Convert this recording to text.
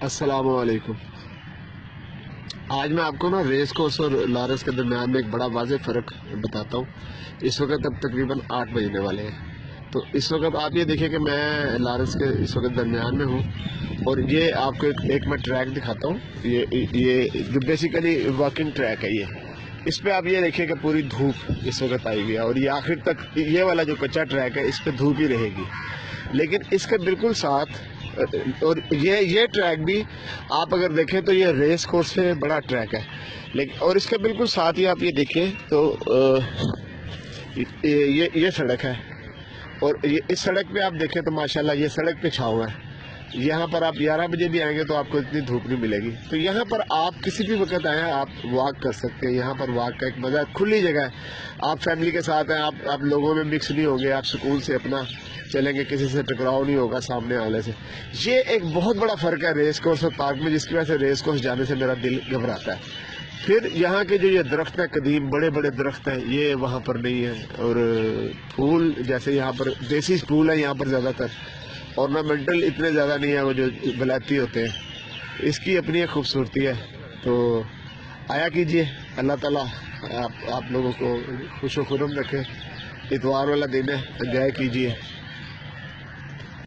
अस्सलाम वालेकुम। आज मैं आपको ना रेस कोर्स और लारस के दरमियान में एक बड़ा वाज़ेह फ़र्क बताता हूँ। इस वक्त अब तकरीबन 8 बजने वाले हैं। तो इस वक्त आप ये देखिए कि मैं लारस के इस वक्त दरमियान में हूँ और ये आपको एक मैं ट्रैक दिखाता हूँ। ये जो बेसिकली वॉकिंग ट्रैक है। ये इस पे आप ये देखिए कि पूरी धूप इस वक्त आई हुई है और ये आखिर तक ये वाला जो कच्चा ट्रैक है इस पे धूप ही रहेगी। लेकिन इसके बिल्कुल साथ और ये ट्रैक भी आप अगर देखें तो ये रेस कोर्स से बड़ा ट्रैक है। लेकिन और इसके बिल्कुल साथ ही आप ये देखें तो ये सड़क है और ये इस सड़क पे आप देखें तो माशाल्लाह ये सड़क पे छाँव है। यहाँ पर आप 11 बजे भी आएंगे तो आपको इतनी धूप नहीं मिलेगी। तो यहाँ पर आप किसी भी वक्त आए आप वॉक कर सकते हैं। यहाँ पर वॉक का एक मज़ा, खुली जगह है, आप फैमिली के साथ हैं, आप लोगों में मिक्स नहीं होंगे, आप सुकून से अपना चलेंगे, किसी से टकराव नहीं होगा सामने वाले से। ये एक बहुत बड़ा फ़र्क है रेस कोर्स और पार्क में, जिसकी वजह से रेस कोर्स जाने से मेरा दिल घबराता है। फिर यहाँ के जो ये दरख्त हैं, कदीम बड़े बड़े दरख्त हैं, ये वहाँ पर नहीं है। और फूल जैसे यहाँ पर देसी फूल है यहाँ पर ज़्यादातर, ऑर्नामेंटल इतने ज़्यादा नहीं है, वो जो विलायती होते हैं। इसकी अपनी एक खूबसूरती है। तो आया कीजिए, अल्लाह ताला आप लोगों को खुश व खुर्रम रखे। इतवार वाला दिन है, एंजॉय कीजिए।